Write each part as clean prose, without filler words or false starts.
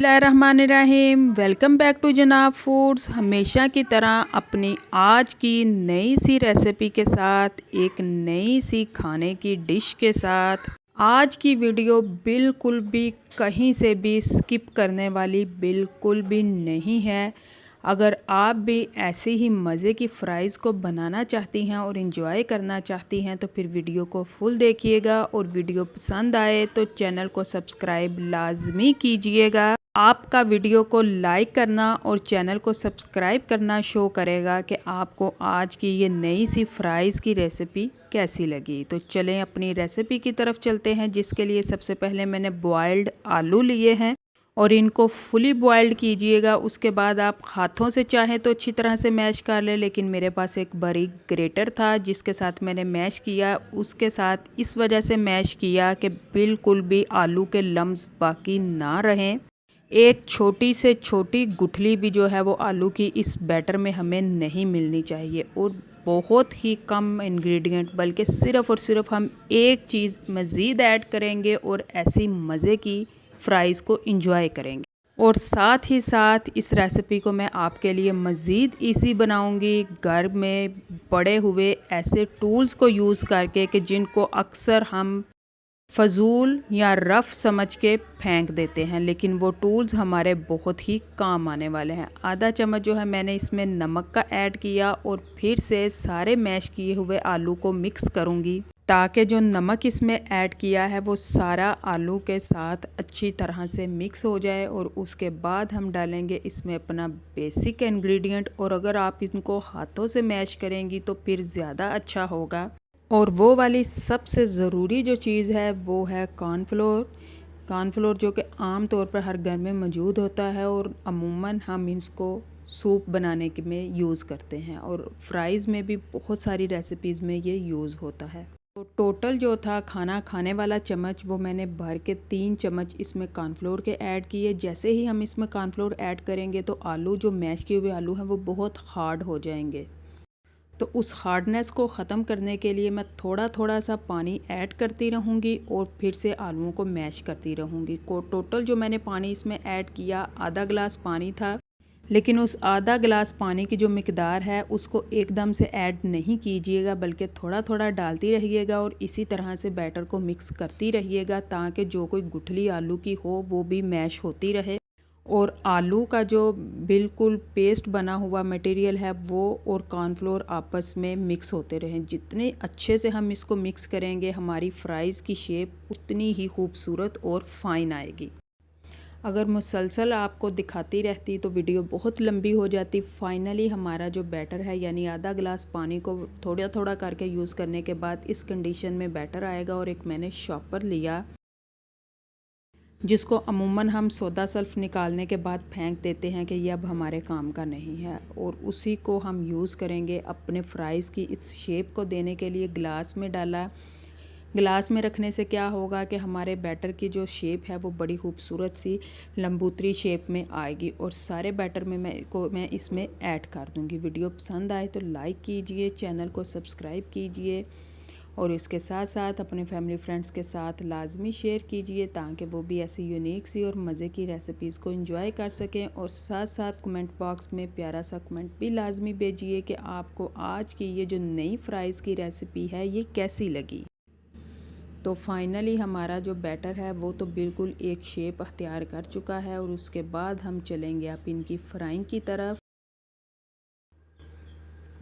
बिस्मिल्लाहिर्रहमानिर्रहीम। Welcome back to जनाब foods. हमेशा की तरह अपनी आज की नई सी रेसिपी के साथ, एक नई सी खाने की डिश के साथ। आज की वीडियो बिल्कुल भी कहीं से भी स्किप करने वाली बिल्कुल भी नहीं है। अगर आप भी ऐसे ही मज़े की फ़्राइज़ को बनाना चाहती हैं और इन्जॉय करना चाहती हैं तो फिर वीडियो को फुल देखिएगा, और वीडियो पसंद आए तो चैनल को सब्सक्राइब लाजमी कीजिएगा। आपका वीडियो को लाइक करना और चैनल को सब्सक्राइब करना शो करेगा कि आपको आज की ये नई सी फ़्राइज़ की रेसिपी कैसी लगी। तो चलें अपनी रेसिपी की तरफ चलते हैं, जिसके लिए सबसे पहले मैंने बॉयल्ड आलू लिए हैं और इनको फुली बॉयल्ड कीजिएगा। उसके बाद आप हाथों से चाहें तो अच्छी तरह से मैश कर लें, लेकिन मेरे पास एक बारीक ग्रेटर था जिसके साथ मैंने मैश किया। उसके साथ इस वजह से मैश किया कि बिल्कुल भी आलू के लम्स बाकी ना रहें। एक छोटी से छोटी गुठली भी जो है वो आलू की इस बैटर में हमें नहीं मिलनी चाहिए। और बहुत ही कम इंग्रेडिएंट, बल्कि सिर्फ़ और सिर्फ हम एक चीज़ मज़ीद ऐड करेंगे और ऐसी मज़े की फ़्राइज़ को इंजॉय करेंगे। और साथ ही साथ इस रेसिपी को मैं आपके लिए मज़ीद ईज़ी बनाऊंगी घर में पड़े हुए ऐसे टूल्स को यूज़ करके कि जिनको अक्सर हम फ़जूल या रफ़ समझ के फेंक देते हैं, लेकिन वो टूल्स हमारे बहुत ही काम आने वाले हैं। आधा चम्मच जो है मैंने इसमें नमक का ऐड किया और फिर से सारे मैश किए हुए आलू को मिक्स करूँगी, ताकि जो नमक इसमें ऐड किया है वो सारा आलू के साथ अच्छी तरह से मिक्स हो जाए। और उसके बाद हम डालेंगे इसमें अपना बेसिक इंग्रेडिएंट, और अगर आप इनको हाथों से मैश करेंगी तो फिर ज़्यादा अच्छा होगा। और वो वाली सबसे ज़रूरी जो चीज़ है वो है कॉर्नफ्लोर। कॉर्नफ्लोर जो कि आम तौर पर हर घर में मौजूद होता है और अमूमन हम इसको सूप बनाने के में यूज़ करते हैं, और फ्राइज़ में भी बहुत सारी रेसिपीज़ में ये यूज़ होता है। तो टोटल जो था खाना खाने वाला चम्मच, वो मैंने भर के 3 चम्मच इसमें कॉर्नफ्लोर के ऐड किए। जैसे ही हम इसमें कॉर्नफ्लोर ऐड करेंगे तो आलू जो मैश किए हुए आलू हैं वो बहुत हार्ड हो जाएंगे। तो उस हार्डनेस को ख़त्म करने के लिए मैं थोड़ा थोड़ा सा पानी ऐड करती रहूँगी और फिर से आलूओं को मैश करती रहूँगी। को टोटल जो मैंने पानी इसमें ऐड किया आधा गिलास पानी था, लेकिन उस आधा गिलास पानी की जो मिकदार है उसको एकदम से ऐड नहीं कीजिएगा, बल्कि थोड़ा थोड़ा डालती रहिएगा और इसी तरह से बैटर को मिक्स करती रहिएगा, ताकि जो कोई गुठली आलू की हो वो भी मैश होती रहे और आलू का जो बिल्कुल पेस्ट बना हुआ मटेरियल है वो और कॉर्नफ्लोर आपस में मिक्स होते रहें। जितने अच्छे से हम इसको मिक्स करेंगे हमारी फ्राइज़ की शेप उतनी ही खूबसूरत और फाइन आएगी। अगर मुसलसल आपको दिखाती रहती तो वीडियो बहुत लंबी हो जाती। फाइनली हमारा जो बैटर है, यानी आधा गिलास पानी को थोड़ा थोड़ा करके यूज़ करने के बाद इस कंडीशन में बैटर आएगा। और एक मैंने शॉपर लिया जिसको अमूमन हम सोदा सल्फ़ निकालने के बाद फेंक देते हैं कि ये अब हमारे काम का नहीं है, और उसी को हम यूज़ करेंगे अपने फ्राइज़ की इस शेप को देने के लिए। गिलास में डाला, गिलास में रखने से क्या होगा कि हमारे बैटर की जो शेप है वो बड़ी खूबसूरत सी लंबूतरी शेप में आएगी, और सारे बैटर में मैं इसमें ऐड कर दूँगी। वीडियो पसंद आए तो लाइक कीजिए, चैनल को सब्सक्राइब कीजिए और इसके साथ साथ अपने फैमिली फ्रेंड्स के साथ लाजमी शेयर कीजिए, ताकि वो भी ऐसी यूनिक सी और मज़े की रेसिपीज़ को एंजॉय कर सकें। और साथ साथ कमेंट बॉक्स में प्यारा सा कमेंट भी लाजमी भेजिए कि आपको आज की ये जो नई फ्राइज़ की रेसिपी है ये कैसी लगी। तो फाइनली हमारा जो बैटर है वो तो बिल्कुल एक शेप अख्तियार कर चुका है, और उसके बाद हम चलेंगे अब इनकी फ्राइंग की तरफ।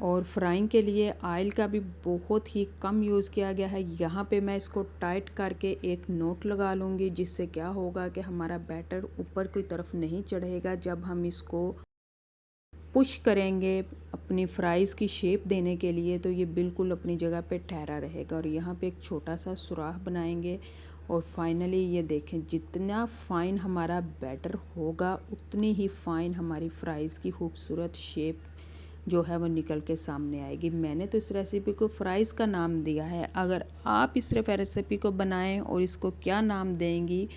और फ्राइंग के लिए ऑयल का भी बहुत ही कम यूज़ किया गया है। यहाँ पे मैं इसको टाइट करके एक नोट लगा लूँगी, जिससे क्या होगा कि हमारा बैटर ऊपर की तरफ नहीं चढ़ेगा। जब हम इसको पुश करेंगे अपनी फ्राइज़ की शेप देने के लिए तो ये बिल्कुल अपनी जगह पे ठहरा रहेगा। और यहाँ पे एक छोटा सा सुराख बनाएंगे, और फाइनली ये देखें जितना फ़ाइन हमारा बैटर होगा उतनी ही फ़ाइन हमारी फ्राइज़ की खूबसूरत शेप जो है वो निकल के सामने आएगी। मैंने तो इस रेसिपी को फ्राइज़ का नाम दिया है। अगर आप इस रेसिपी को बनाएं और इसको क्या नाम देंगी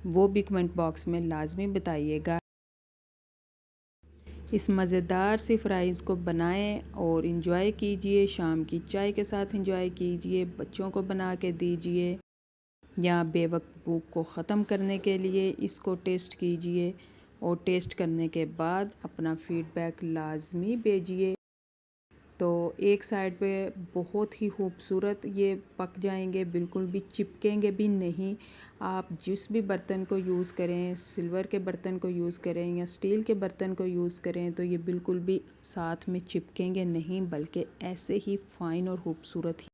वो भी कमेंट बॉक्स में लाजमी बताइएगा। इस मज़ेदार सी फ्राइज़ को बनाएं और इंजॉय कीजिए। शाम की चाय के साथ इंजॉय कीजिए, बच्चों को बना के दीजिए। या बेवक्त भूख को ख़त्म करने के लिए इसको टेस्ट कीजिए और टेस्ट करने के बाद अपना फ़ीडबैक लाजमी भेजिए। तो एक साइड पे बहुत ही खूबसूरत ये पक जाएंगे, बिल्कुल भी चिपकेंगे भी नहीं। आप जिस भी बर्तन को यूज़ करें, सिल्वर के बर्तन को यूज़ करें या स्टील के बर्तन को यूज़ करें, तो ये बिल्कुल भी साथ में चिपकेंगे नहीं, बल्कि ऐसे ही फ़ाइन और ख़ूबसूरत ही